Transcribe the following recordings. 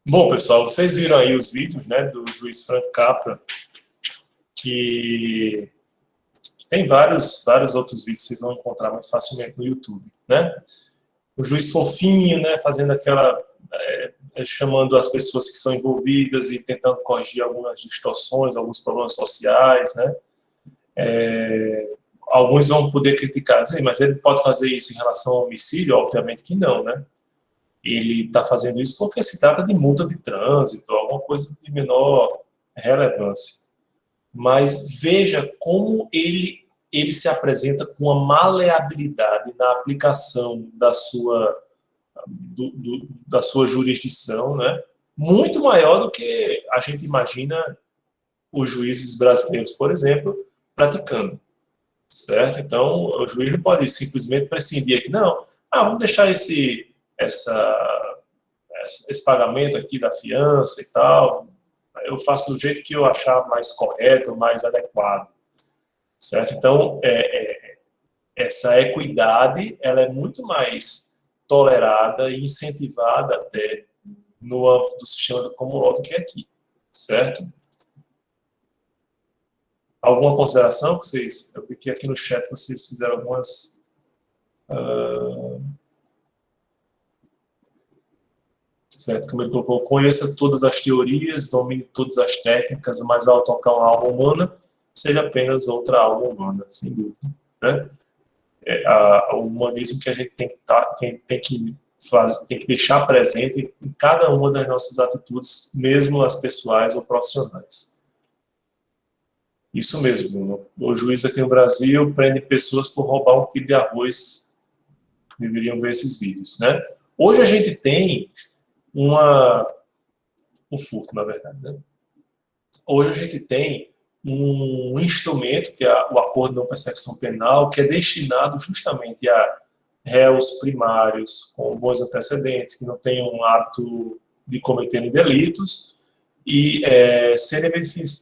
Bom, pessoal, vocês viram aí os vídeos, né, do juiz Frank Capra, que tem vários outros vídeos que vocês vão encontrar muito facilmente no YouTube, né? O juiz fofinho, né, fazendo aquela, chamando as pessoas que são envolvidas e tentando corrigir algumas distorções, alguns problemas sociais, né? Alguns vão poder criticar, dizer, mas ele pode fazer isso em relação ao homicídio? Obviamente que não, né? Ele está fazendo isso porque se trata de multa de trânsito, alguma coisa de menor relevância. Mas veja como ele se apresenta com uma maleabilidade na aplicação da sua jurisdição, né? Muito maior do que a gente imagina os juízes brasileiros, por exemplo, praticando, certo? Então, o juiz não pode simplesmente prescindir aqui, não, vamos deixar esse pagamento aqui da fiança e tal, eu faço do jeito que eu achar mais correto, mais adequado, certo? Então, essa equidade, ela é muito mais tolerada e incentivada até no âmbito do sistema do common law do que aqui, certo? Alguma consideração que vocês... Eu vi que aqui no chat vocês fizeram algumas... certo? Como ele colocou, conheça todas as teorias, domine todas as técnicas, mas ao tocar uma alma humana, seja apenas outra alma humana, sem dúvida, né? O humanismo que a gente tem que deixar presente em cada uma das nossas atitudes, mesmo as pessoais ou profissionais. Isso mesmo, Bruno. O juiz aqui no Brasil prende pessoas por roubar um quilo de arroz. Deveriam ver esses vídeos, né? Hoje a gente tem um furto, na verdade, né? Hoje a gente tem um instrumento, que é o acordo de não persecução penal, que é destinado justamente a réus primários com bons antecedentes, que não tenham um hábito de cometerem delitos, e serem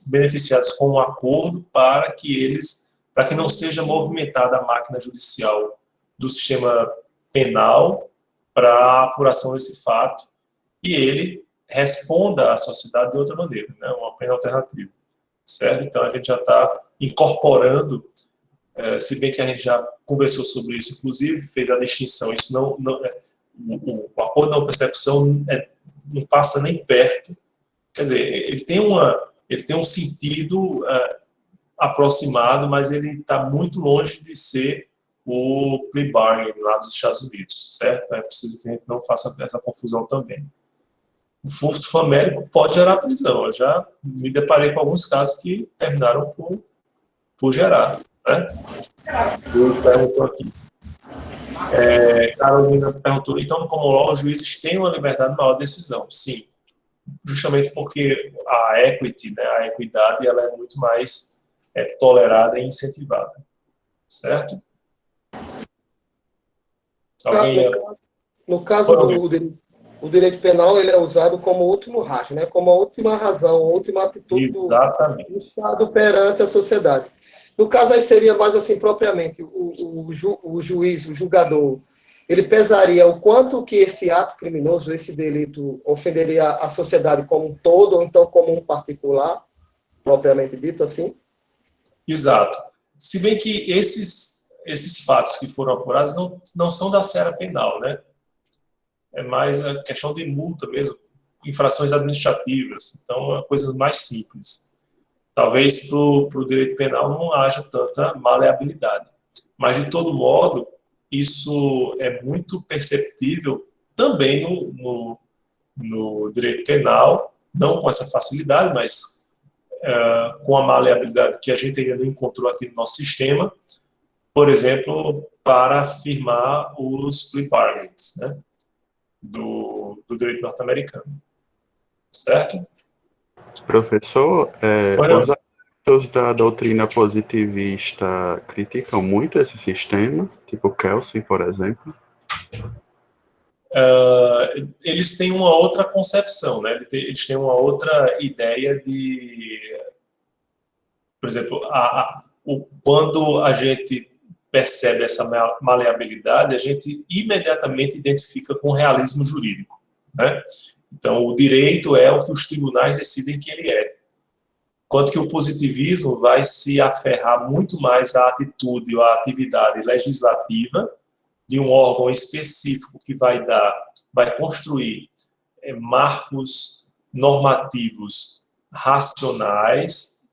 beneficiados com um acordo para que não seja movimentada a máquina judicial do sistema penal para a apuração desse fato, e ele responda à sociedade de outra maneira, né? Uma pena alternativa, certo? Então a gente já está incorporando, se bem que a gente já conversou sobre isso, inclusive fez a distinção, isso o acordo de não persecução não passa nem perto, quer dizer, ele tem um sentido aproximado, mas ele está muito longe de ser o plea bargain lá dos Estados Unidos, certo? É preciso que a gente não faça essa confusão também. O furto famélico pode gerar prisão. Eu já me deparei com alguns casos que terminaram por gerar, né? Deus perguntou aqui. Carolina perguntou, então no common law os juízes têm uma liberdade maior de decisão? Sim, justamente porque a equity, né, a equidade, ela é muito mais tolerada e incentivada, certo? No caso o direito penal, ele é usado como último rasgo, né? Como a última razão, a última atitude do Estado perante a sociedade. No caso, aí seria mais assim, propriamente, o juiz, o julgador, ele pesaria o quanto que esse ato criminoso, esse delito, ofenderia a sociedade como um todo, ou então como um particular, propriamente dito assim? Exato. Se bem que esses fatos que foram apurados não são da seara penal, né? É mais a questão de multa mesmo, infrações administrativas, então é coisas mais simples. Talvez para o direito penal não haja tanta maleabilidade, mas de todo modo, isso é muito perceptível também no direito penal, não com essa facilidade, mas com a maleabilidade que a gente ainda não encontrou aqui no nosso sistema, por exemplo, para firmar os plea bargains, né? Do direito norte-americano, certo? Professor, os adeptos da doutrina positivista criticam muito esse sistema, tipo Kelsen, por exemplo? Eles têm uma outra concepção, né? Eles têm uma outra ideia de... Por exemplo, quando a gente percebe essa maleabilidade, a gente imediatamente identifica com o realismo jurídico, né? Então, o direito é o que os tribunais decidem que ele é. Enquanto que o positivismo vai se aferrar muito mais à atitude ou à atividade legislativa de um órgão específico que vai construir marcos normativos racionais,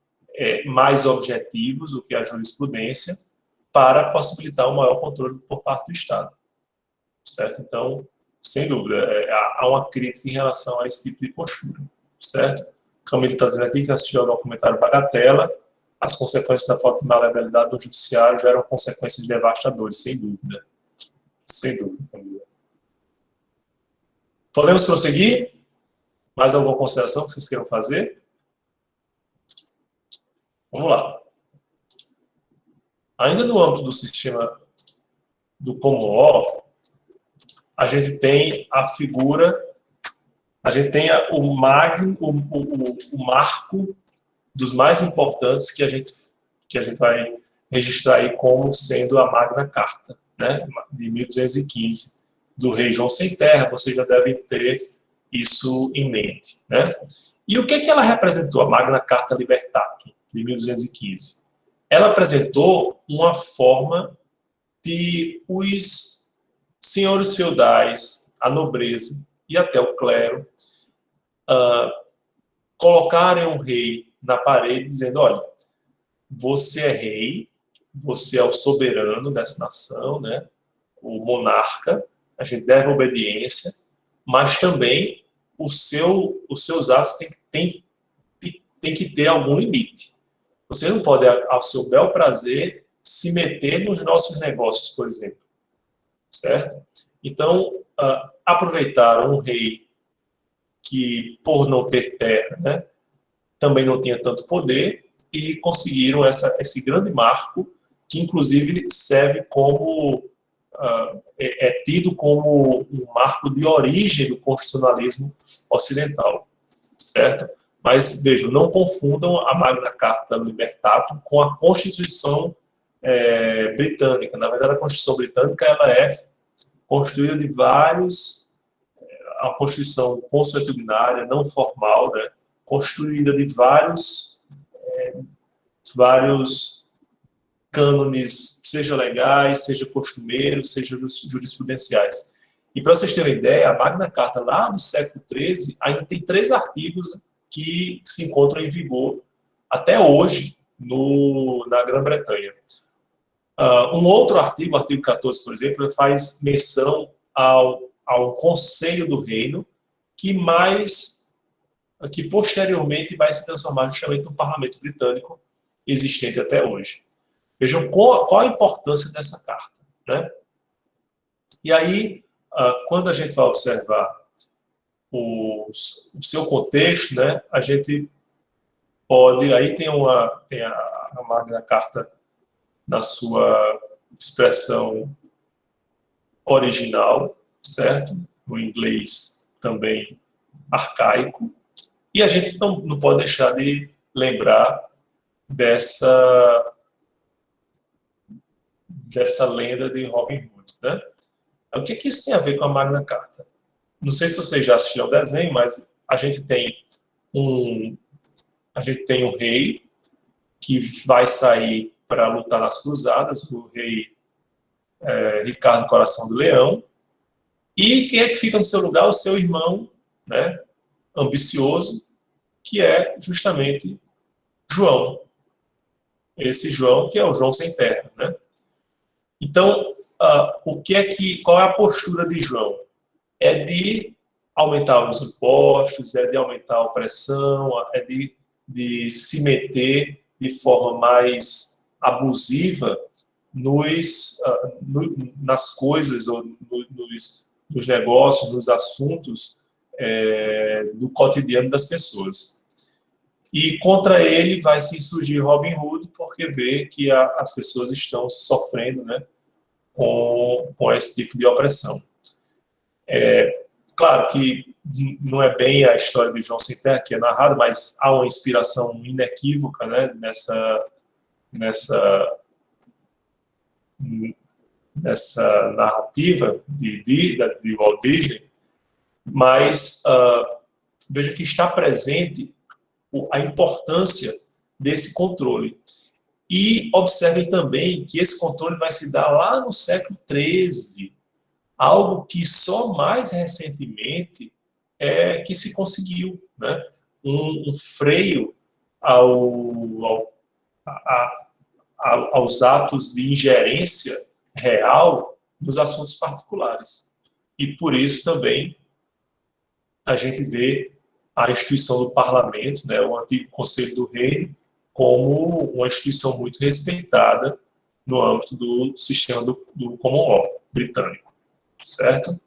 mais objetivos do que a jurisprudência, para possibilitar um maior controle por parte do Estado. Certo? Então, sem dúvida, há uma crítica em relação a esse tipo de postura. Certo? Camilo está dizendo aqui que assistiu ao documentário Bagatela, as consequências da falta de maleabilidade do judiciário geram consequências devastadoras, sem dúvida. Sem dúvida, Camilo. Podemos prosseguir? Mais alguma consideração que vocês queiram fazer? Vamos lá. Ainda no âmbito do sistema do common law, a gente tem a figura, a gente tem o marco dos mais importantes que a gente vai registrar aí como sendo a Magna Carta, né, de 1215, do rei João Sem Terra. Vocês já devem ter isso em mente, né? E o que ela representou, a Magna Carta Libertatum, de 1215? Ela apresentou uma forma de os senhores feudais, a nobreza e até o clero colocarem um rei na parede dizendo: olha, você é rei, você é o soberano dessa nação, né? O monarca, a gente deve obediência, mas também os seus atos têm que ter algum limite. Você não pode, ao seu bel prazer, se meter nos nossos negócios, por exemplo. Certo? Então, aproveitaram um rei que, por não ter terra, né, também não tinha tanto poder, e conseguiram esse grande marco, que inclusive serve como, é tido como um marco de origem do constitucionalismo ocidental. Certo? Mas, vejam, não confundam a Magna Carta Libertatum com a Constituição britânica. Na verdade, a Constituição britânica ela é constituída de a Constituição consuetudinária, não formal, né, construída de vários cânones, seja legais, seja costumeiros, seja jurisprudenciais. E para vocês terem uma ideia, a Magna Carta lá do século XIII ainda tem 3 artigos que se encontram em vigor até hoje na Grã-Bretanha. Um outro artigo, o artigo 14, por exemplo, faz menção ao Conselho do Reino, que posteriormente vai se transformar justamente no Parlamento Britânico existente até hoje. Vejam qual a importância dessa carta, né? E aí, quando a gente vai observar o seu contexto, né, a gente pode... Aí tem a Magna Carta na sua expressão original, certo? No inglês também arcaico. E a gente não pode deixar de lembrar dessa lenda de Robin Hood, né? O que isso tem a ver com a Magna Carta? Não sei se vocês já assistiram ao desenho, mas a gente tem um rei que vai sair para lutar nas cruzadas, o rei Ricardo Coração de Leão. E quem é que fica no seu lugar? O seu irmão, né, ambicioso, que é justamente João. Esse João, que é o João Sem Terra, né? Então, qual é a postura de João? É de aumentar os impostos, é de aumentar a opressão, é de se meter de forma mais abusiva nas coisas, ou nos negócios, nos assuntos do cotidiano das pessoas. E contra ele vai se insurgir Robin Hood, porque vê que as pessoas estão sofrendo, né, com esse tipo de opressão. Claro que não é bem a história de João Sem Terra que é narrada, mas há uma inspiração inequívoca, né, nessa narrativa de Walt Disney, Mas veja que está presente a importância desse controle. E observem também que esse controle vai se dar lá no século XIII, algo que só mais recentemente é que se conseguiu, né? Um freio aos atos de ingerência real nos assuntos particulares. E por isso também a gente vê a instituição do parlamento, né, o antigo Conselho do Reino, como uma instituição muito respeitada no âmbito do sistema do Common Law britânico, certo?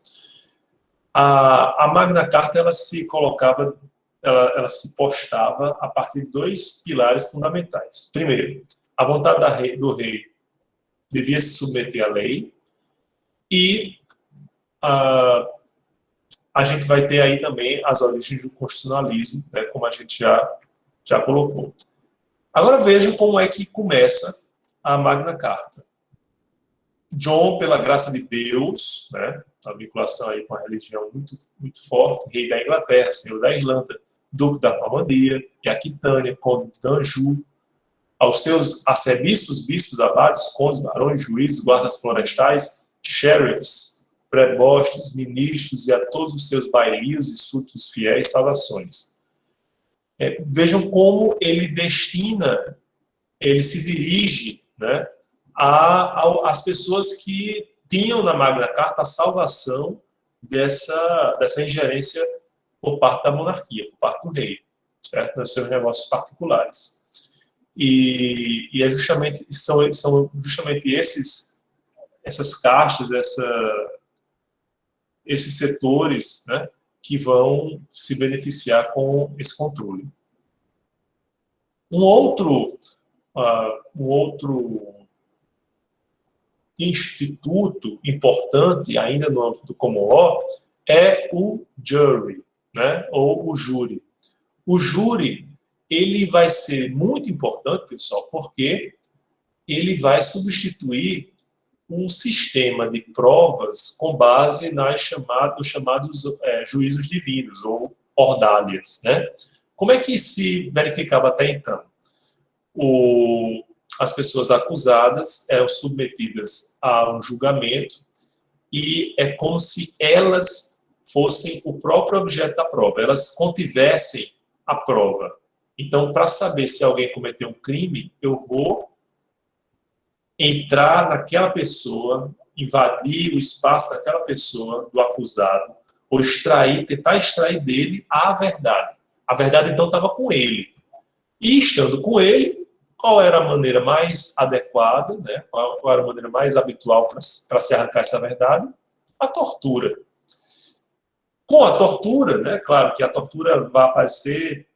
A Magna Carta, ela se colocava, ela se postava a partir de dois pilares fundamentais. Primeiro, a vontade do rei devia se submeter à lei, e a gente vai ter aí também as origens do constitucionalismo, né, como a gente já colocou. Agora vejam como é que começa a Magna Carta. John, pela graça de Deus, né, a vinculação aí com a religião muito, muito forte, rei da Inglaterra, senhor da Irlanda, duque da Normandia e Aquitânia, conde de Anjou, aos seus arcebispos, bispos, abades, condes, barões, juízes, guardas florestais, sheriffs, prebostes, ministros e a todos os seus bailios e súditos fiéis, saudações. Vejam como ele destina, ele se dirige, né, às pessoas que tinham na Magna Carta a salvação dessa ingerência por parte da monarquia, por parte do rei, certo? Nos seus negócios particulares. E são justamente essas castas, esses setores, né, que vão se beneficiar com esse controle. Um outro instituto importante, ainda no âmbito do Common Law, é o jury, né, ou o júri. O júri, ele vai ser muito importante, pessoal, porque ele vai substituir um sistema de provas com base nos chamados juízos divinos, ou ordálias, né? Como é que se verificava até então? As pessoas acusadas eram submetidas a um julgamento e é como se elas fossem o próprio objeto da prova, elas contivessem a prova. Então, para saber se alguém cometeu um crime, eu vou entrar naquela pessoa, invadir o espaço daquela pessoa, do acusado, ou tentar extrair dele a verdade. A verdade, então, estava com ele. E, estando com ele, qual era a maneira mais adequada, né? Qual era a maneira mais habitual para se arrancar essa verdade? A tortura. Com a tortura, né? Claro que a tortura vai aparecer,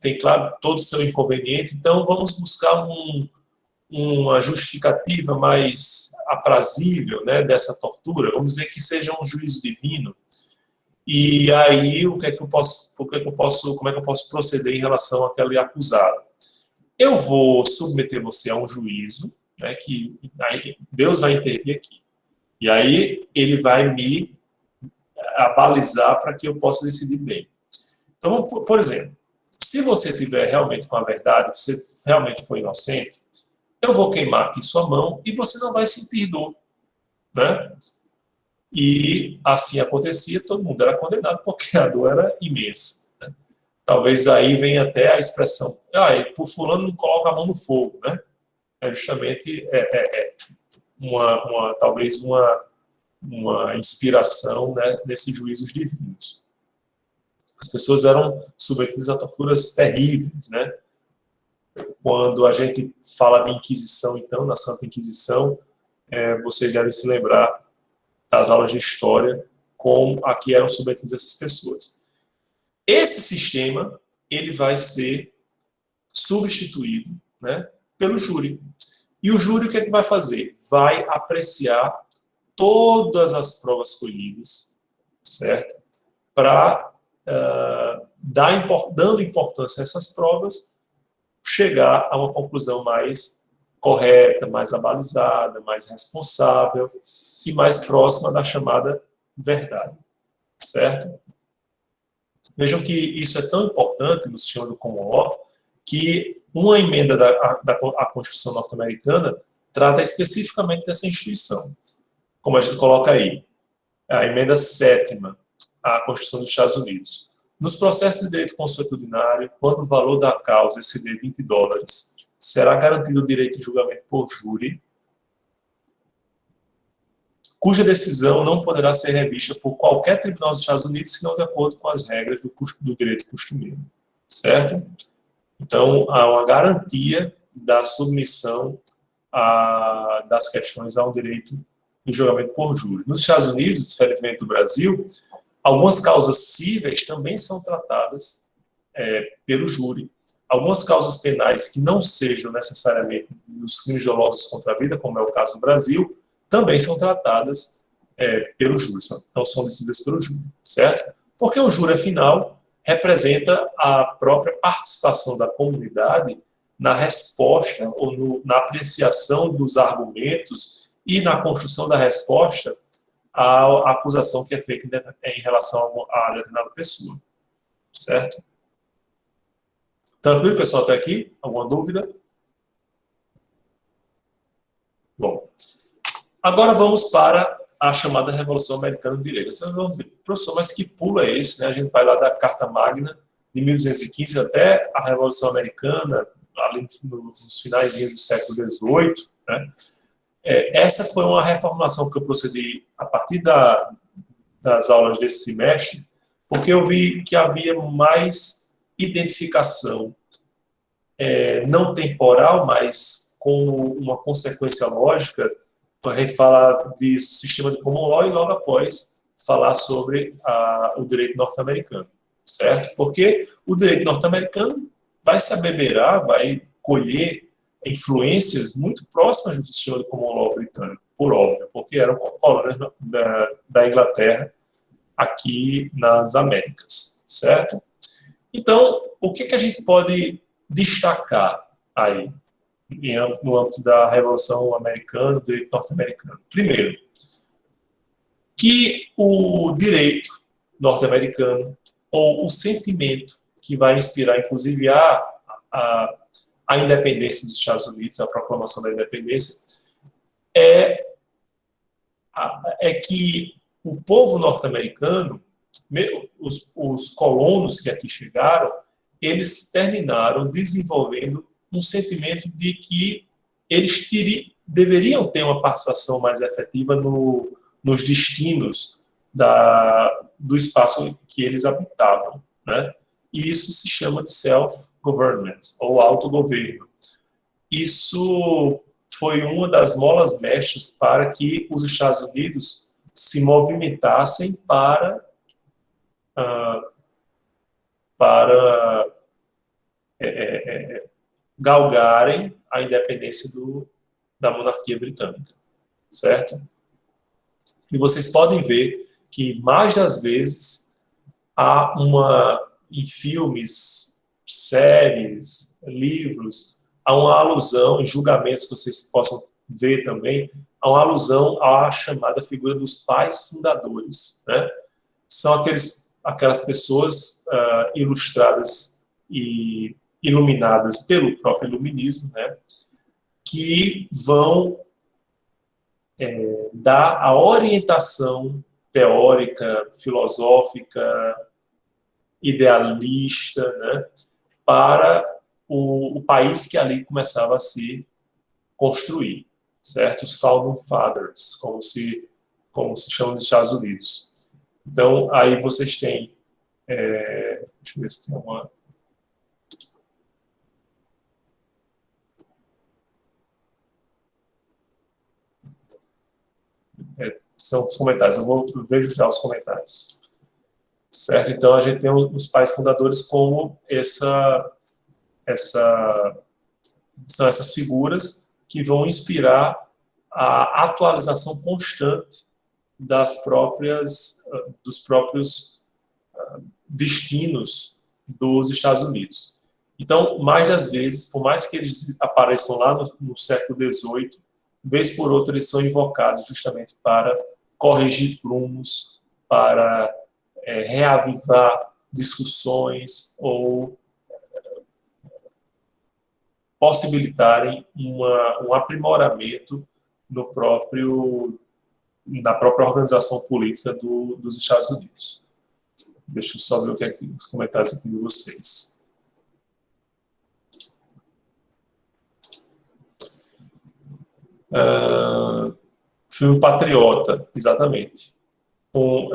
tem, claro, todo o seu inconveniente, então vamos buscar uma justificativa mais aprazível, né, dessa tortura, vamos dizer que seja um juízo divino, e aí como é que eu posso proceder em relação àquele acusado? Eu vou submeter você a um juízo, né, que aí Deus vai intervir aqui, e aí ele vai me abalizar para que eu possa decidir bem. Então, por exemplo, se você tiver realmente com a verdade, você realmente foi inocente, eu vou queimar aqui sua mão e você não vai sentir dor, né? E assim acontecia, todo mundo era condenado porque a dor era imensa, né? Talvez aí venha até a expressão, por fulano não coloca a mão no fogo, né? É justamente talvez uma inspiração, né, nesses juízos divinos. As pessoas eram submetidas a torturas terríveis, né? Quando a gente fala de Inquisição, então, na Santa Inquisição, vocês devem se lembrar das aulas de história, como a que eram submetidas essas pessoas. Esse sistema, ele vai ser substituído, né, pelo júri. E o júri o que é que vai fazer? Vai apreciar todas as provas colhidas, certo? Para, dando importância a essas provas, chegar a uma conclusão mais correta, mais abalizada, mais responsável e mais próxima da chamada verdade. certo? Vejam que isso é tão importante no sistema do common law que uma emenda à Constituição norte-americana trata especificamente dessa instituição. Como a gente coloca aí, a emenda 7ª à Constituição dos Estados Unidos. Nos processos de direito consuetudinário, quando o valor da causa exceder $20, será garantido o direito de julgamento por júri, cuja decisão não poderá ser revista por qualquer tribunal dos Estados Unidos, senão de acordo com as regras do direito costumeiro. Certo? Então, há uma garantia da submissão das questões ao direito do julgamento por júri. Nos Estados Unidos, diferentemente do Brasil, algumas causas cíveis também são tratadas pelo júri. Algumas causas penais que não sejam necessariamente dos crimes dolosos contra a vida, como é o caso do Brasil, também são tratadas pelo júri, então são decididas pelo júri, certo? Porque o júri, afinal, representa a própria participação da comunidade na resposta ou na apreciação dos argumentos e na construção da resposta à acusação que é feita em relação a determinada pessoa, certo? Tranquilo, pessoal, até aqui? Alguma dúvida? Bom, agora vamos para a chamada Revolução Americana do Direito. Vocês vão dizer, professor, mas que pulo é esse? Né? A gente vai lá da Carta Magna de 1215 até a Revolução Americana, ali nos finais do século XVIII. Né? Essa foi uma reformulação que eu procedi a partir das aulas desse semestre, porque eu vi que havia mais identificação não temporal, mas como uma consequência lógica, para a gente falar de sistema de common law e logo após falar sobre o direito norte-americano, certo? Porque o direito norte-americano vai se abeberar, vai colher influências muito próximas do sistema de common law britânico, por óbvio, porque eram colônias da Inglaterra aqui nas Américas, certo? Então, o que a gente pode destacar aí no âmbito da Revolução Americana, do direito norte-americano? Primeiro, que o direito norte-americano, ou o sentimento que vai inspirar, inclusive, a independência dos Estados Unidos, a proclamação da independência, é que o povo norte-americano, os colonos que aqui chegaram, eles terminaram desenvolvendo um sentimento de que eles deveriam ter uma participação mais efetiva nos destinos do espaço que eles habitavam, né? E isso se chama de self-government, ou autogoverno. Isso foi uma das molas mestras para que os Estados Unidos se movimentassem para galgarem a independência da monarquia britânica, certo? E vocês podem ver que, mais das vezes, há em filmes, séries, livros, há uma alusão, em julgamentos que vocês possam ver também, há uma alusão à chamada figura dos pais fundadores, né? São aquelas pessoas ilustradas e iluminadas pelo próprio iluminismo, né, que vão dar a orientação teórica, filosófica, idealista, né, para o país que ali começava a se construir, certo? Os Founding Fathers, como se chama nos Estados Unidos. Então, aí vocês têm, deixa eu ver se tem uma... são os comentários, eu vejo já os comentários. Certo? Então, a gente tem os pais fundadores como são essas figuras que vão inspirar a atualização constante dos próprios destinos dos Estados Unidos. Então, mais das vezes, por mais que eles apareçam lá no século XVIII, vez por outra eles são invocados justamente para corrigir prumos, para reavivar discussões ou possibilitarem um aprimoramento na própria organização política dos Estados Unidos. Deixa eu só ver o que é aqui, os comentários aqui de vocês. Filme Patriota, exatamente. Com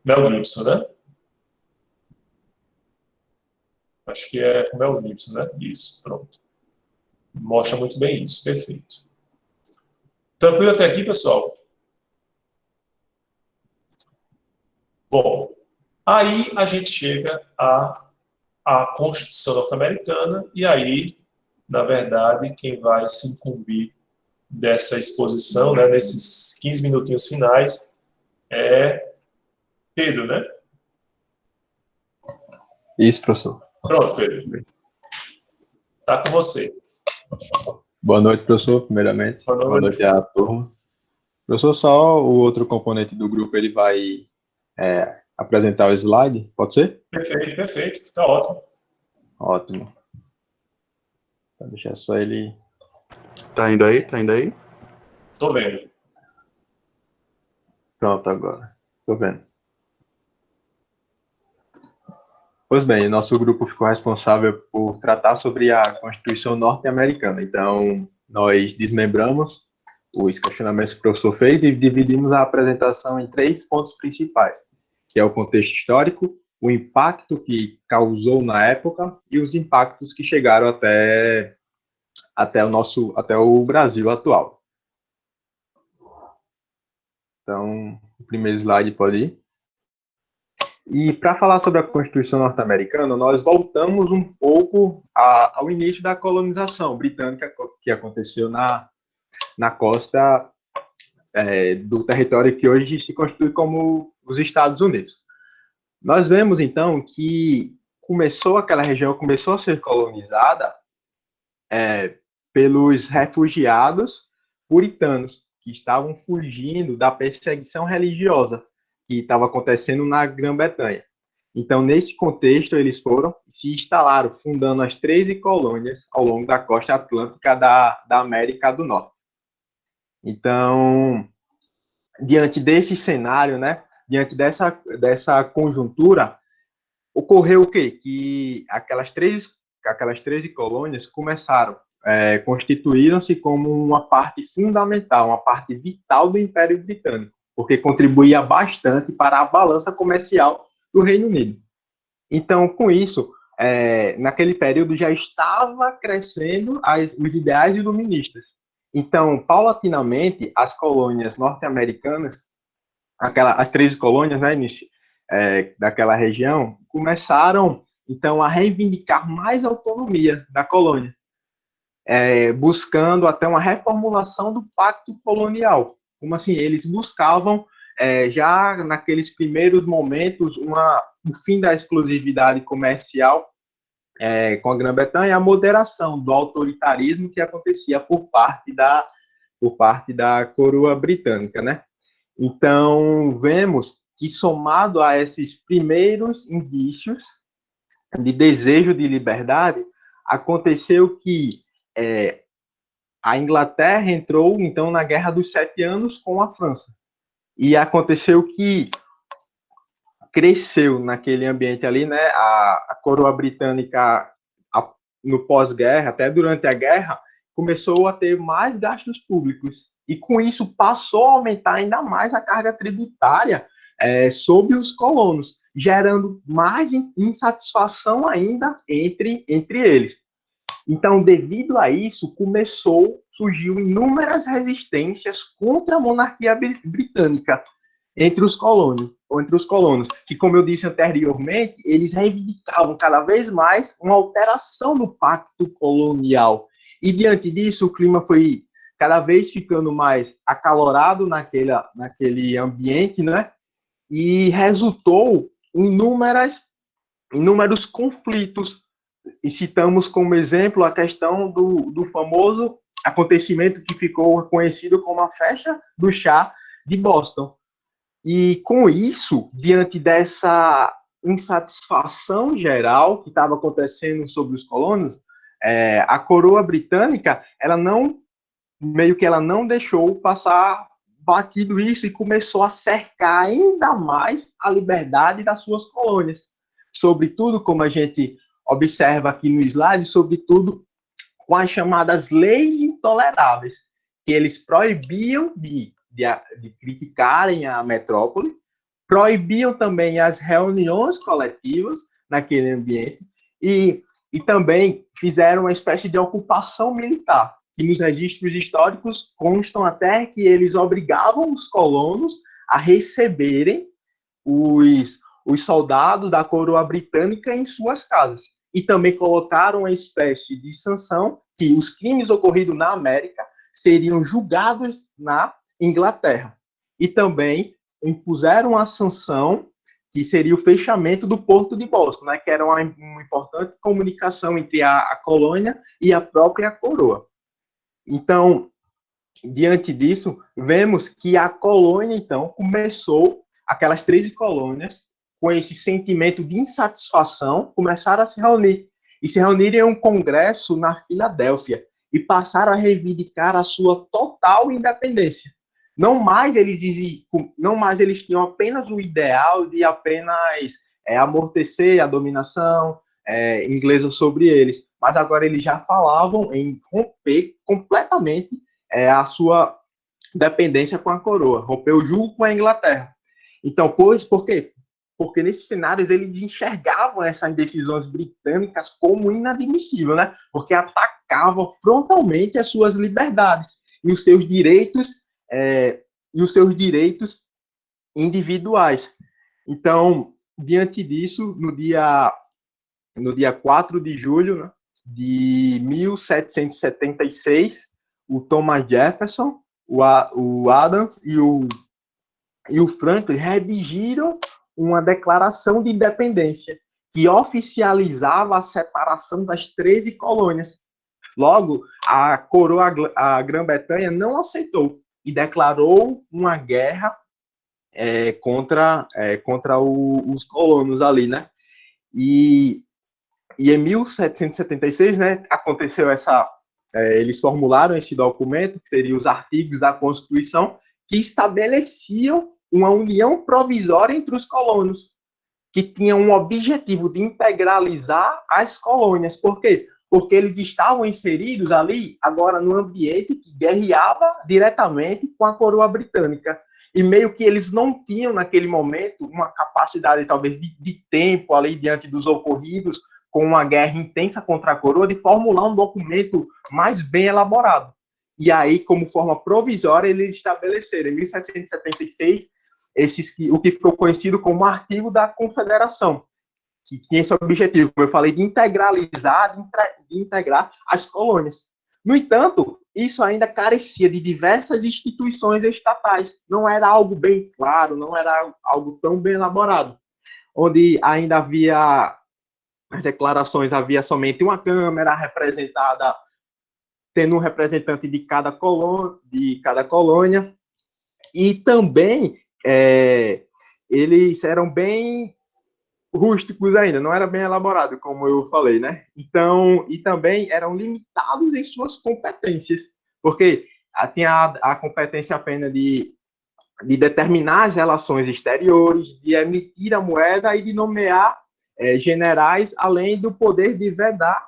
Mel Gibson, né? Acho que é com Mel Gibson, né? Isso, pronto. Mostra muito bem isso, perfeito. Tranquilo até aqui, pessoal? Bom, aí a gente chega à Constituição norte-americana e aí, na verdade, quem vai se incumbir dessa exposição, né, nesses 15 minutinhos finais, é Pedro, né? Isso, professor. Pronto, Pedro. Tá com você. Boa noite, professor, primeiramente. Boa noite à turma. Professor, só o outro componente do grupo, ele vai apresentar o slide, pode ser? Perfeito, perfeito. Está ótimo. Ótimo. Vou deixar só ele... Tá indo aí? Tá indo aí? Tô vendo. Pronto, agora. Tô vendo. Pois bem, nosso grupo ficou responsável por tratar sobre a Constituição norte-americana. Então, nós desmembramos os questionamentos que o professor fez e dividimos a apresentação em 3 pontos principais, que é o contexto histórico, o impacto que causou na época e os impactos que chegaram até o Brasil atual. Então, o primeiro slide pode ir. E para falar sobre a Constituição norte-americana, nós voltamos um pouco ao início da colonização britânica que aconteceu na costa do território que hoje se constitui como os Estados Unidos. Nós vemos, então, que aquela região começou a ser colonizada pelos refugiados puritanos, que estavam fugindo da perseguição religiosa que estava acontecendo na Grã-Bretanha. Então, nesse contexto, eles foram e se instalaram, fundando as 13 colônias ao longo da costa atlântica da América do Norte. Então, diante desse cenário, né, diante dessa conjuntura, ocorreu o quê? Que aquelas 13 colônias constituíram-se como uma parte fundamental, uma parte vital do Império Britânico, porque contribuía bastante para a balança comercial do Reino Unido. Então, com isso, naquele período já estava crescendo os ideais iluministas. Então, paulatinamente, as colônias norte-americanas, as 13 colônias, né, daquela região, começaram, então, a reivindicar mais autonomia da colônia, buscando até uma reformulação do pacto colonial. Como assim? Eles buscavam, já naqueles primeiros momentos, o fim da exclusividade comercial com a Grã-Bretanha, a moderação do autoritarismo que acontecia por parte da coroa britânica, né? Então, vemos que, somado a esses primeiros indícios de desejo de liberdade, aconteceu que a Inglaterra entrou, então, na Guerra dos 7 Anos com a França. E aconteceu que cresceu naquele ambiente ali, né? A coroa britânica, no pós-guerra, até durante a guerra, começou a ter mais gastos públicos. E, com isso, passou a aumentar ainda mais a carga tributária sobre os colonos, gerando mais insatisfação ainda entre eles. Então, devido a isso, surgiu inúmeras resistências contra a monarquia britânica entre os colonos, que, como eu disse anteriormente, eles reivindicavam cada vez mais uma alteração do pacto colonial. E, diante disso, o clima foi cada vez ficando mais acalorado naquele ambiente, né? E resultou em inúmeros conflitos. E citamos como exemplo a questão do famoso acontecimento que ficou conhecido como a Festa do Chá de Boston, E com isso, diante dessa insatisfação geral que estava acontecendo sobre os colonos, a coroa britânica, ela não deixou passar batido isso e começou a cercar ainda mais a liberdade das suas colônias. Sobretudo, como a gente observa aqui no slide, sobretudo com as chamadas leis intoleráveis, que eles proibiam de criticarem a metrópole, proibiam também as reuniões coletivas naquele ambiente e também fizeram uma espécie de ocupação militar, que nos registros históricos constam até que eles obrigavam os colonos a receberem os soldados da coroa britânica em suas casas. E também colocaram uma espécie de sanção que os crimes ocorridos na América seriam julgados na Inglaterra. E também impuseram a sanção que seria o fechamento do Porto de Boston, né, que era uma importante comunicação entre a colônia e a própria coroa. Então, diante disso, vemos que a colônia, então, começou, aquelas 13 colônias, com esse sentimento de insatisfação, começaram a se reunir. E se reuniram em um congresso na Filadélfia e passaram a reivindicar a sua total independência. Não mais eles tinham apenas o ideal de apenas amortecer a dominação inglesa sobre eles, mas agora eles já falavam em romper completamente a sua dependência com a coroa, romper o jugo com a Inglaterra. Então, por quê? Porque nesses cenários eles enxergavam essas decisões britânicas como inadmissível, né? Porque atacavam frontalmente as suas liberdades e os seus direitos individuais. Então, diante disso, no dia 4 de julho, né, de 1776, o Thomas Jefferson, o Adams e o Franklin redigiram uma declaração de independência que oficializava a separação das 13 colônias. Logo, a coroa, a Grã-Bretanha, não aceitou e declarou uma guerra contra os colonos ali, né? E em 1776, né, aconteceu eles formularam esse documento, que seriam os artigos da Constituição, que estabeleciam uma união provisória entre os colonos, que tinham um objetivo de integralizar as colônias. Por quê? Porque eles estavam inseridos ali, agora, num ambiente que guerreava diretamente com a coroa britânica. E meio que eles não tinham, naquele momento, uma capacidade, talvez, de tempo ali, diante dos ocorridos, com uma guerra intensa contra a coroa, de formular um documento mais bem elaborado. E aí, como forma provisória, eles estabeleceram, em 1776, o que ficou conhecido como Artigo da Confederação, que tinha esse objetivo, como eu falei, de integralizar, de integrar as colônias. No entanto, isso ainda carecia de diversas instituições estatais. Não era algo bem claro, não era algo tão bem elaborado, onde ainda havia as declarações, havia somente uma Câmara representada, tendo um representante de cada colônia, e também eles eram bem rústicos ainda, não era bem elaborado, como eu falei, né? Então, e também eram limitados em suas competências, porque tinha a competência apenas de determinar as relações exteriores, de emitir a moeda e de nomear generais, além do poder de vedar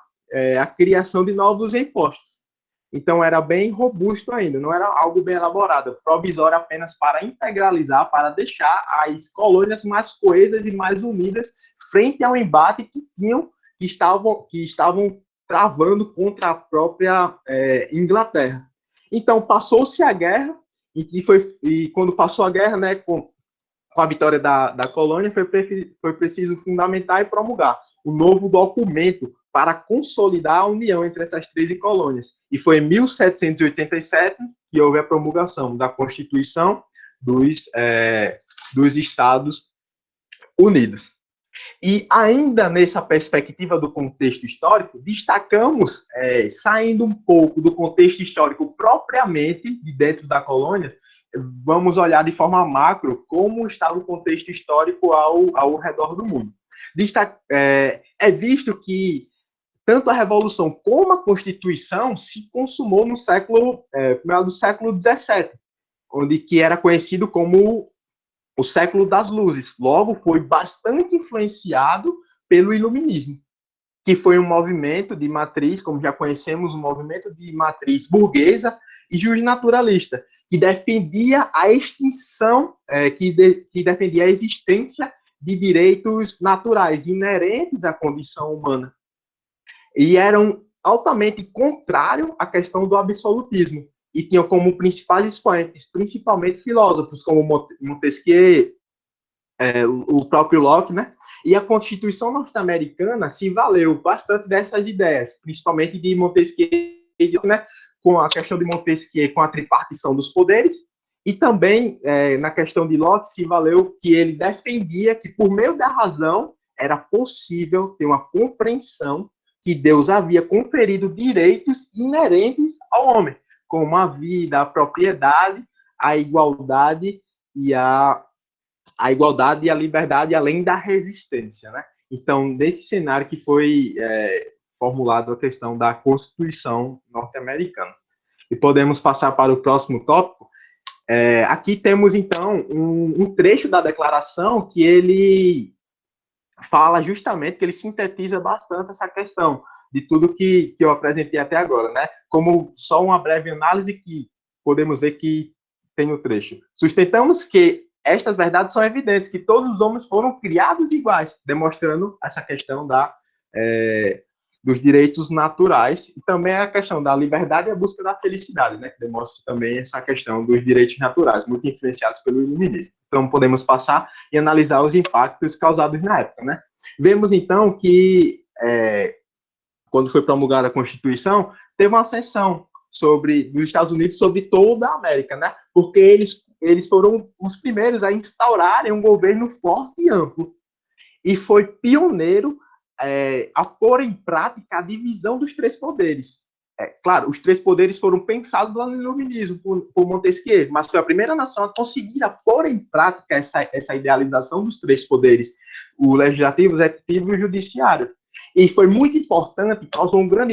a criação de novos impostos. Então, era bem robusto ainda, não era algo bem elaborado, provisório apenas para integralizar, para deixar as colônias mais coesas e mais unidas frente ao embate que estavam travando contra a própria Inglaterra. Então, passou-se a guerra, e quando passou a guerra, né, com a vitória da colônia, foi preciso fundamentar e promulgar um novo documento para consolidar a união entre essas 13 colônias. E foi em 1787 que houve a promulgação da Constituição dos Estados Unidos. E ainda nessa perspectiva do contexto histórico, destacamos, saindo um pouco do contexto histórico propriamente de dentro da colônia, vamos olhar de forma macro como estava o contexto histórico ao redor do mundo. É visto que tanto a Revolução como a Constituição se consumou no final do século XVII, onde que era conhecido como o século das luzes. Logo, foi bastante influenciado pelo Iluminismo, que foi um movimento de matriz, como já conhecemos, um movimento de matriz burguesa e justnaturalista, que defendia a extinção, que defendia a existência de direitos naturais inerentes à condição humana. E eram altamente contrários à questão do absolutismo, e tinham como principais expoentes, principalmente filósofos como Montesquieu, o próprio Locke, né? E a Constituição norte-americana se valeu bastante dessas ideias, principalmente de Montesquieu, né? Com a questão de Montesquieu com a tripartição dos poderes, e também na questão de Locke se valeu que ele defendia que por meio da razão era possível ter uma compreensão que Deus havia conferido direitos inerentes ao homem, como a vida, a propriedade, a igualdade e a liberdade, além da resistência, né? Então, nesse cenário que foi formulado a questão da Constituição norte-americana. E podemos passar para o próximo tópico. Aqui temos, então, um trecho da declaração que ele fala justamente, que ele sintetiza bastante essa questão de tudo que eu apresentei até agora, né? Como só uma breve análise que podemos ver que tem no trecho. Sustentamos que estas verdades são evidentes, que todos os homens foram criados iguais, demonstrando essa questão dos direitos naturais, e também a questão da liberdade e a busca da felicidade, né? Que demonstra também essa questão dos direitos naturais, muito influenciados pelo iluminismo. Então, podemos passar e analisar os impactos causados na época, né? Vemos, então, que quando foi promulgada a Constituição, teve uma ascensão dos Estados Unidos sobre toda a América, né? Porque eles foram os primeiros a instaurarem um governo forte e amplo. E foi pioneiro a pôr em prática a divisão dos três poderes. Claro, os três poderes foram pensados lá no Iluminismo, por Montesquieu, mas foi a primeira nação a conseguir pôr em prática essa idealização dos três poderes, o legislativo, o executivo e o judiciário. E foi muito importante, causou um grande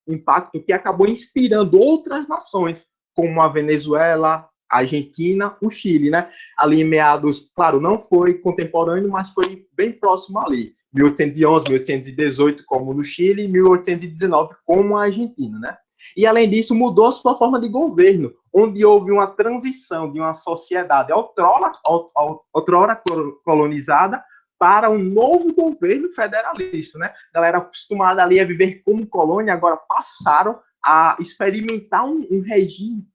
impacto que acabou inspirando outras nações, como a Venezuela, a Argentina, o Chile, né? Ali em meados, claro, não foi contemporâneo, mas foi bem próximo ali. 1811, 1818, como no Chile, e 1819, como a Argentina, né? E, além disso, mudou a sua forma de governo, onde houve uma transição de uma sociedade outrora colonizada para um novo governo federalista, né? A galera acostumada ali a viver como colônia, agora passaram a experimentar um regime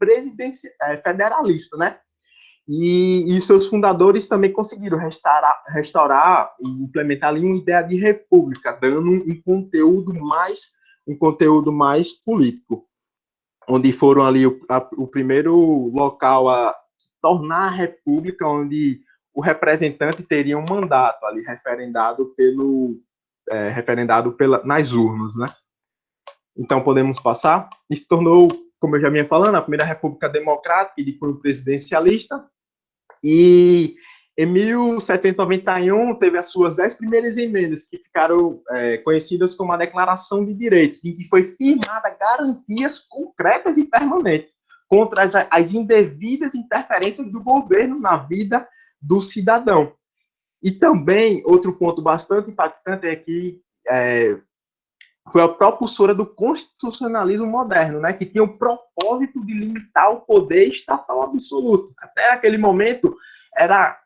federalista, né? E seus fundadores também conseguiram restaurar e implementar ali uma ideia de república, dando um conteúdo mais político, onde foram ali o primeiro local a tornar a república, onde o representante teria um mandato ali referendado nas urnas, né? Então, podemos passar. Isso tornou, como eu já vinha falando, a primeira república democrática e de cunho presidencialista. E em 1791 teve as suas 10 primeiras emendas, que ficaram conhecidas como a Declaração de Direitos, em que foi firmada garantias concretas e permanentes contra as indevidas interferências do governo na vida do cidadão. E também, outro ponto bastante impactante é que foi a propulsora do constitucionalismo moderno, né, que tinha o propósito de limitar o poder estatal absoluto. Até aquele momento, era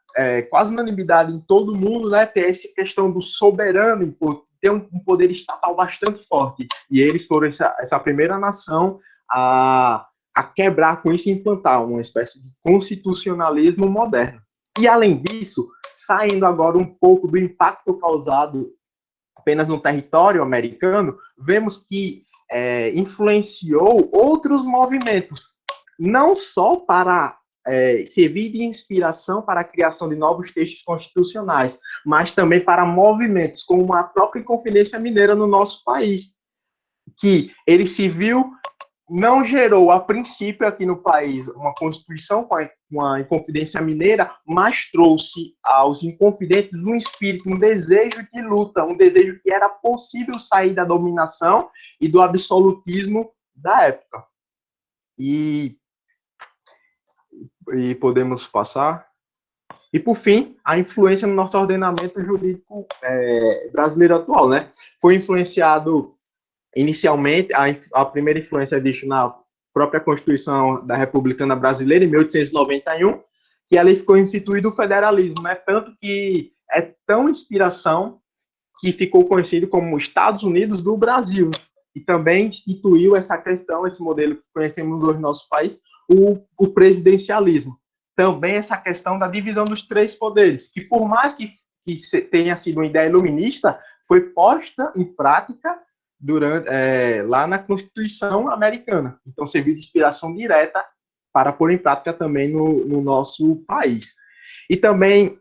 quase unanimidade em todo mundo, né, ter essa questão do soberano, ter um poder estatal bastante forte. E eles foram essa primeira nação a quebrar com isso e implantar uma espécie de constitucionalismo moderno. E, além disso, saindo agora um pouco do impacto causado apenas no território americano, vemos que influenciou outros movimentos, não só para servir de inspiração para a criação de novos textos constitucionais, mas também para movimentos como a própria Inconfidência Mineira no nosso país, que ele se viu, não gerou a princípio aqui no país uma constituição com a Inconfidência Mineira, mas trouxe aos inconfidentes um espírito, um desejo de luta, um desejo que era possível sair da dominação e do absolutismo da época. E podemos passar. E, por fim, a influência no nosso ordenamento jurídico brasileiro atual, né? Foi influenciado, inicialmente, a primeira influência disso na própria Constituição da Republicana Brasileira, em 1891, que ali ficou instituído o federalismo, né? Tanto que é tão inspiração que ficou conhecido como Estados Unidos do Brasil. E também instituiu essa questão, esse modelo que conhecemos hoje no nosso país, o presidencialismo. Também essa questão da divisão dos três poderes, que por mais que tenha sido uma ideia iluminista, foi posta em prática lá na Constituição americana. Então, serviu de inspiração direta para pôr em prática também no nosso país. E também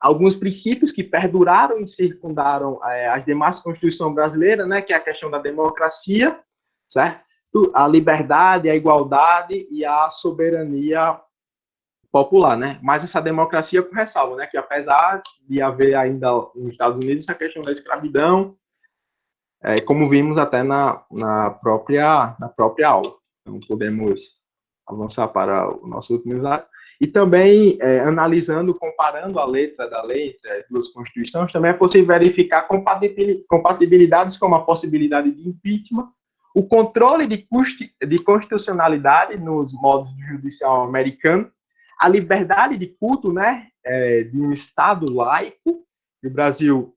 alguns princípios que perduraram e circundaram as demais constituições brasileiras, né, que é a questão da democracia, certo? A liberdade, a igualdade e a soberania popular, né? Mas essa democracia com ressalva, né? Que apesar de haver ainda nos Estados Unidos essa questão da escravidão, como vimos até na própria aula. Então, podemos avançar para o nosso último slide. E também, analisando, comparando a letra da lei entre as duas constituições, também é possível verificar compatibilidades como a possibilidade de impeachment, o controle de constitucionalidade nos modos do judicial americano, a liberdade de culto, né, de um Estado laico. O Brasil,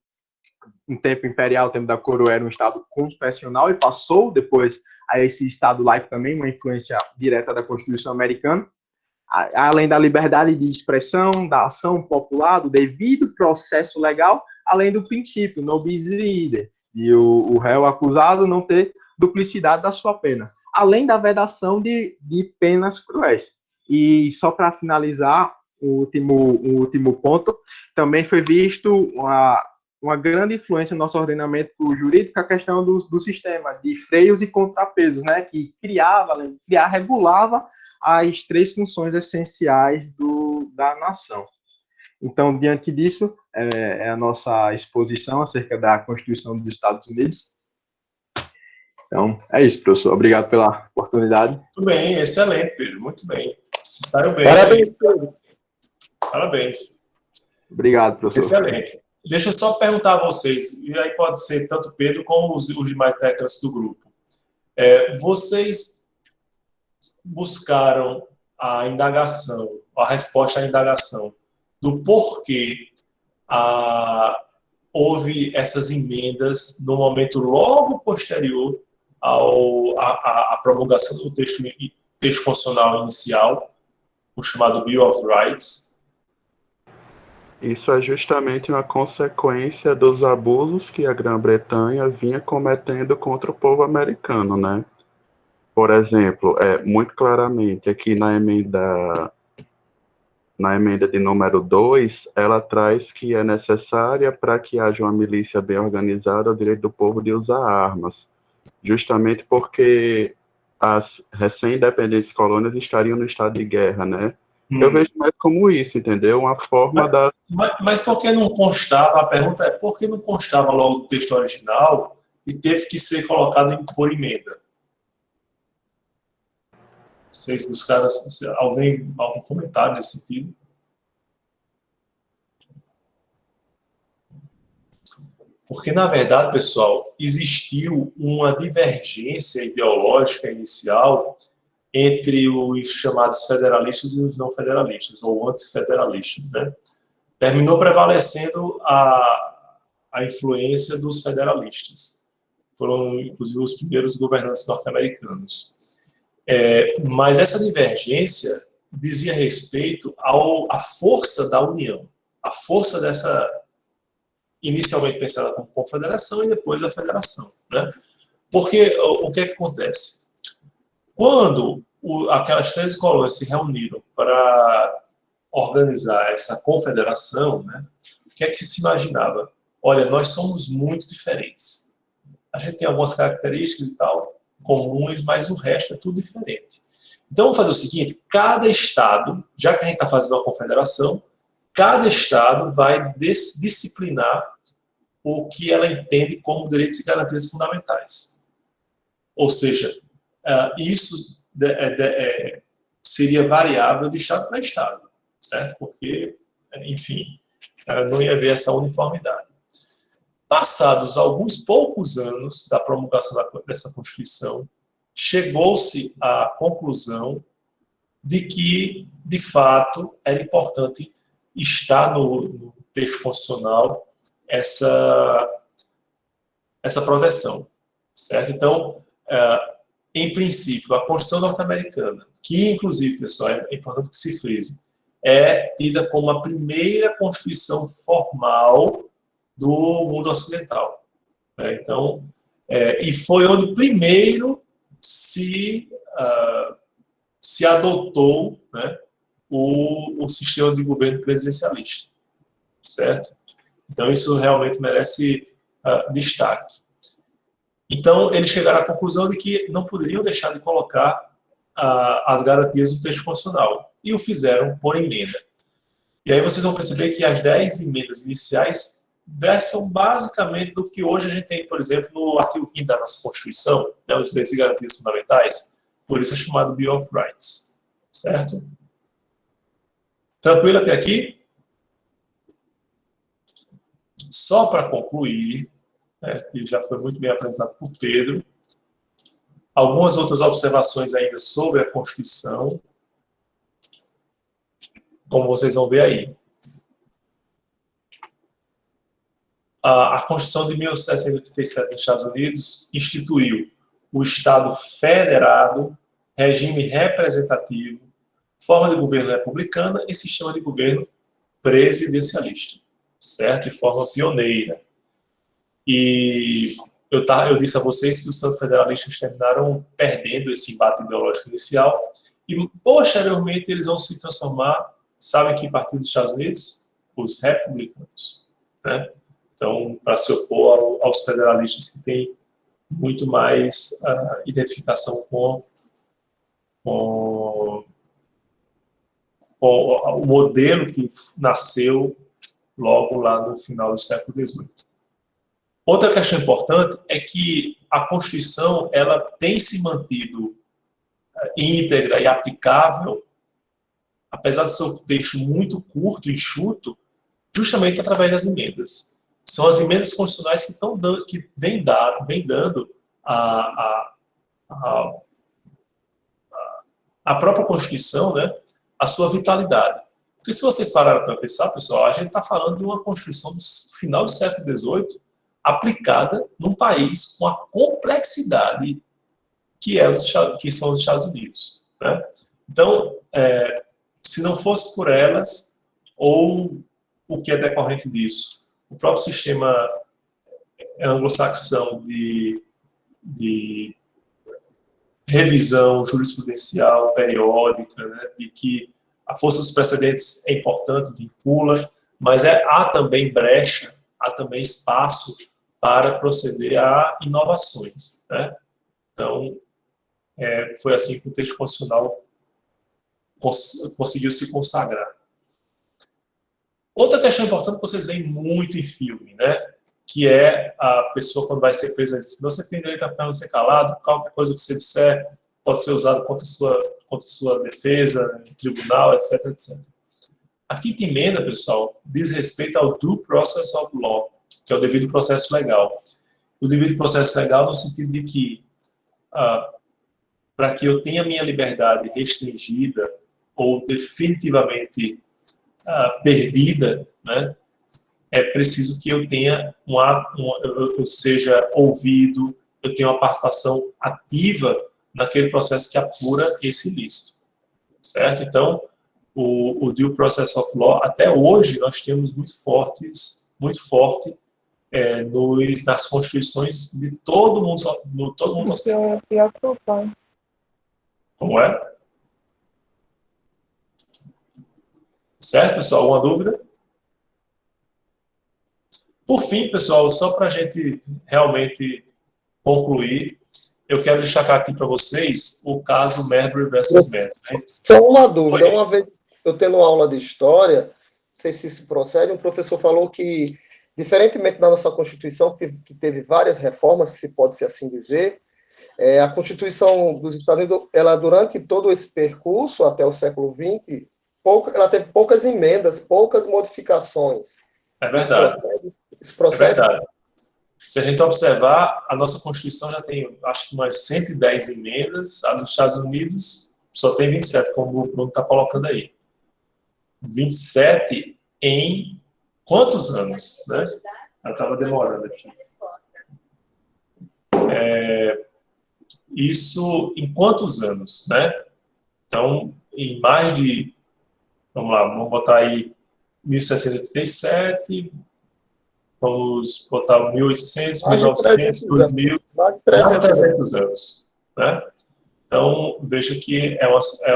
em tempo imperial, tempo da coroa, era um Estado confessional e passou depois a esse Estado laico também, uma influência direta da Constituição americana. Além da liberdade de expressão, da ação popular, do devido processo legal, além do princípio non bis in idem, e o réu acusado não ter duplicidade da sua pena, além da vedação de penas cruéis. E só para finalizar, o último ponto, também foi visto uma grande influência no nosso ordenamento jurídico, a questão do sistema de freios e contrapesos, né, que regulava as três funções essenciais da nação. Então, diante disso, é a nossa exposição acerca da Constituição dos Estados Unidos. Então, é isso, professor. Obrigado pela oportunidade. Muito bem, excelente, Pedro. Muito bem. Você saiu bem. Parabéns, Pedro. Parabéns. Obrigado, professor. Excelente. Deixa eu só perguntar a vocês, e aí pode ser tanto o Pedro como os demais técnicos do grupo. Vocês buscaram a indagação, a resposta à indagação do porquê houve essas emendas no momento logo posterior à promulgação do texto constitucional inicial, o chamado Bill of Rights. Isso é justamente uma consequência dos abusos que a Grã-Bretanha vinha cometendo contra o povo americano, né? Por exemplo, muito claramente aqui na emenda de número 2, ela traz que é necessária para que haja uma milícia bem organizada o direito do povo de usar armas, justamente porque as recém-independentes colônias estariam no estado de guerra, né? Eu vejo mais como isso, entendeu? Uma forma Mas por que não constava, a pergunta é, por que não constava logo no texto original e teve que ser colocado por emenda? Vocês buscaram algum comentário nesse sentido? Porque, na verdade, pessoal, existiu uma divergência ideológica inicial entre os chamados federalistas e os não federalistas, ou antifederalistas, né? Terminou prevalecendo a influência dos federalistas. Foram, inclusive, os primeiros governantes norte-americanos. Mas essa divergência dizia respeito à força da União, a força dessa, inicialmente pensada como confederação e depois da federação, né? Porque o que é que acontece? Quando aquelas 13 colônias se reuniram para organizar essa confederação, né, o que é que se imaginava? Olha, nós somos muito diferentes. A gente tem algumas características e tal comuns, mas o resto é tudo diferente. Então, vamos fazer o seguinte, cada estado, já que a gente está fazendo uma confederação, cada estado vai disciplinar o que ela entende como direitos e garantias fundamentais. Ou seja, isso seria variável de estado para estado, certo? Porque, enfim, não ia haver essa uniformidade. Passados alguns poucos anos da promulgação dessa Constituição, chegou-se à conclusão de que, de fato, era importante estar no texto constitucional essa proteção, certo? Então, em princípio, a Constituição norte-americana, que, inclusive, pessoal, é importante que se frise, é tida como a primeira Constituição formal do mundo ocidental. Né? Então, e foi onde primeiro se adotou, né, o sistema de governo presidencialista, certo? Então, isso realmente merece destaque. Então, eles chegaram à conclusão de que não poderiam deixar de colocar as garantias do texto constitucional, e o fizeram por emenda. E aí vocês vão perceber que as 10 emendas iniciais versam basicamente do que hoje a gente tem, por exemplo, no artigo 5º da nossa Constituição, né, os direitos e garantias fundamentais, por isso é chamado Bill of Rights, certo? Tranquilo até aqui? Só para concluir, que já foi muito bem apresentado por Pedro, algumas outras observações ainda sobre a Constituição, como vocês vão ver aí. A Constituição de 1787 dos Estados Unidos instituiu o Estado federado, regime representativo, forma de governo republicana e sistema de governo presidencialista, certo? De forma pioneira. E eu disse a vocês que os santos federalistas terminaram perdendo esse embate ideológico inicial e, posteriormente, eles vão se transformar, sabem que partido dos Estados Unidos? Os republicanos, né? Então, para se opor aos federalistas que têm muito mais identificação com o modelo que nasceu logo lá no final do século XVIII. Outra questão importante é que a Constituição ela tem se mantido íntegra e aplicável, apesar de ser um texto muito curto e enxuto, justamente através das emendas. São as emendas constitucionais que vêm dando a própria Constituição, né, a sua vitalidade. Porque se vocês pararem para pensar, pessoal, a gente está falando de uma Constituição do final do século XVIII aplicada num país com a complexidade que são os Estados Unidos. Né? Então, se não fosse por elas, ou o que é decorrente disso, o próprio sistema anglo-saxão de revisão jurisprudencial periódica, né, de que a força dos precedentes é importante, vincula, mas há também brecha, há também espaço para proceder a inovações. Né? Então, foi assim que o texto constitucional conseguiu se consagrar. Outra questão importante que vocês veem muito em filme, né? Que é a pessoa quando vai ser presa, diz, você tem direito a permanecer calado, qualquer coisa que você disser pode ser usado contra sua defesa, no tribunal, etc, etc. A quinta emenda, pessoal, diz respeito ao due process of law, que é o devido processo legal. O devido processo legal no sentido de que, para que eu tenha minha liberdade restringida ou definitivamente perdida, né, é preciso que eu tenha eu seja ouvido, eu tenha uma participação ativa naquele processo que apura esse ilícito, certo? Então, o due process of law, até hoje, nós temos muito forte nas constituições de todo mundo ocidental. Como é? Certo, pessoal? Alguma dúvida? Por fim, pessoal, só para a gente realmente concluir, eu quero destacar aqui para vocês o caso Marbury versus Madison. Né? Só uma dúvida. Uma vez eu tendo uma aula de história, não sei se isso procede, um professor falou que, diferentemente da nossa Constituição, que teve várias reformas, se pode ser assim dizer, a Constituição dos Estados Unidos, ela, durante todo esse percurso, até o século XX, ela teve poucas emendas, poucas modificações. É verdade. Isso procede? É verdade. Se a gente observar, a nossa Constituição já tem, acho que umas 110 emendas, a dos Estados Unidos só tem 27, como o Bruno está colocando aí. 27 em quantos anos? Né? Ela estava demorando aqui. Isso em quantos anos? Né? Então, em mais de, vamos lá, vamos botar aí 1687, vamos botar 1800, 1900, 2000, mais de 300 anos. Né? Então, veja que é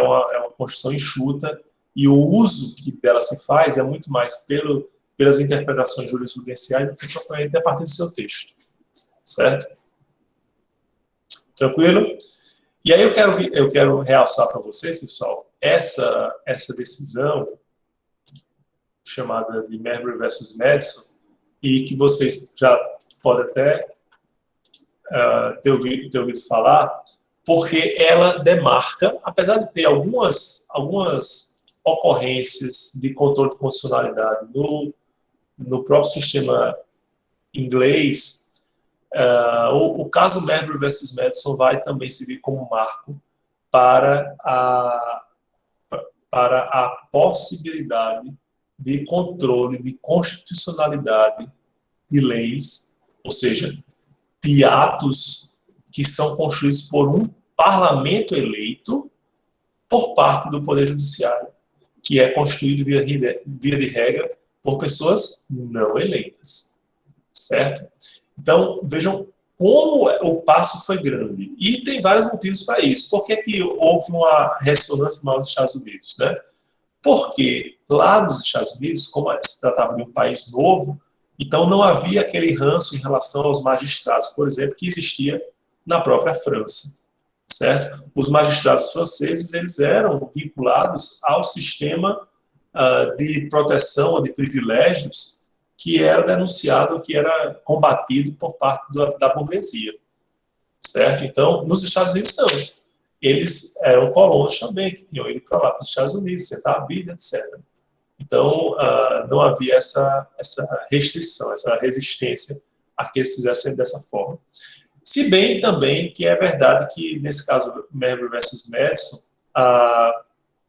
uma Constituição enxuta e o uso que dela se faz é muito mais pelas interpretações jurisprudenciais do que propriamente a partir do seu texto. Certo? Tranquilo? E aí eu quero realçar para vocês, pessoal, essa decisão chamada de Marbury versus Madison, e que vocês já podem até ter ouvido falar, porque ela demarca, apesar de ter algumas ocorrências de controle de constitucionalidade no próprio sistema inglês, o caso Marbury versus Madison vai também servir como marco para a possibilidade de controle de constitucionalidade de leis, ou seja, de atos que são construídos por um parlamento eleito por parte do Poder Judiciário, que é constituído via de regra por pessoas não eleitas, certo? Então, vejam como o passo foi grande. E tem vários motivos para isso. Por que houve uma ressonância maior nos Estados Unidos, né? Porque lá nos Estados Unidos, como se tratava de um país novo, então não havia aquele ranço em relação aos magistrados, por exemplo, que existia na própria França, certo? Os magistrados franceses, eles eram vinculados ao sistema de proteção ou de privilégios que era denunciado, que era combatido por parte da burguesia, certo? Então, nos Estados Unidos, não. Eles eram colonos também, que tinham ido para lá, para os Estados Unidos, sentar a vida, etc. Então, não havia essa restrição, essa resistência a que eles fizessem dessa forma. Se bem também que é verdade que, nesse caso, Marbury versus Madison,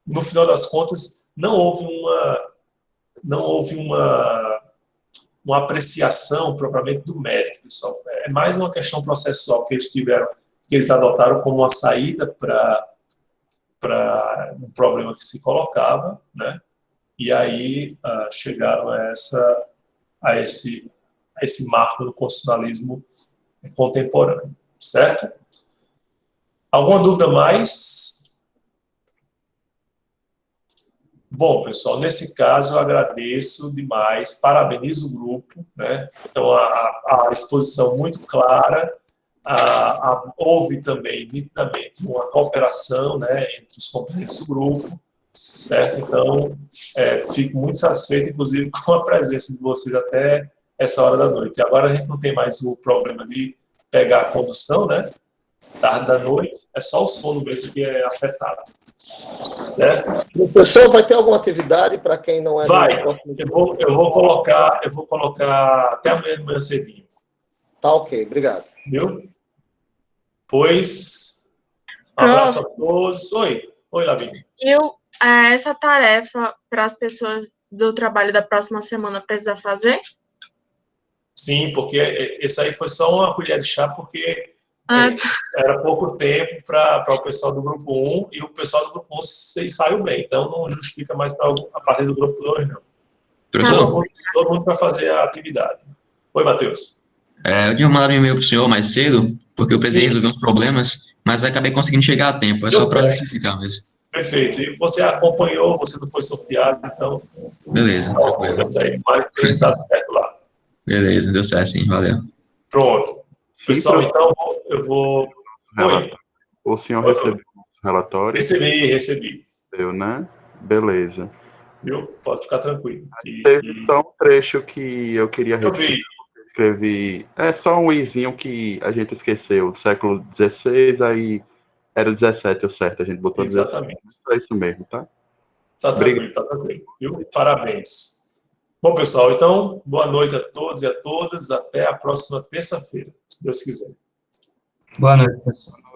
no final das contas, não houve uma apreciação propriamente do mérito, pessoal. É mais uma questão processual que eles adotaram como uma saída para um problema que se colocava, né? E aí chegaram a esse marco do constitucionalismo contemporâneo, certo? Alguma dúvida mais? Bom, pessoal, nesse caso eu agradeço demais, parabenizo o grupo, né? Então, a exposição muito clara, houve também, nitidamente, uma cooperação, né, entre os componentes do grupo, certo? Então, fico muito satisfeito, inclusive, com a presença de vocês até essa hora da noite. Agora a gente não tem mais o problema de pegar a condução, né? Tarde da noite, é só o sono mesmo que é afetado. Certo? Professor, vai ter alguma atividade para quem não é... Vai, eu vou colocar até amanhã de manhã cedinho. Tá ok, obrigado. Viu? Pois, um abraço a todos. Oi, Lavínia. Essa tarefa para as pessoas do trabalho da próxima semana precisa fazer? Sim, porque esse aí foi só uma colher de chá, porque era pouco tempo para o pessoal do grupo 1, e o pessoal do grupo 1 saiu bem, então não justifica mais para a partir do grupo 2, não. Todo mundo para fazer a atividade. Oi, Matheus. Eu tinha mandado um e-mail para o senhor mais cedo, porque eu precisei resolver uns problemas, mas acabei conseguindo chegar a tempo, é só para justificar mesmo. Perfeito. E você acompanhou, você não foi sorteado, então... Beleza, tranquilo. Aí, mas tem dado certo lá. Beleza, deu certo sim, valeu. Pronto. Pessoal, então, eu vou... Oi. O senhor recebeu o relatório? Recebi. Eu, né? Beleza. Viu? Pode ficar tranquilo. Teve só um trecho que eu queria repetir. Escrevi. É só um izinho que a gente esqueceu, do século XVI, aí era 17 o certo, a gente botou 17. Exatamente. É isso mesmo, tá? Tá tranquilo, viu? Parabéns. Bom, pessoal, então, boa noite a todos e a todas. Até a próxima terça-feira, se Deus quiser. Boa noite, pessoal.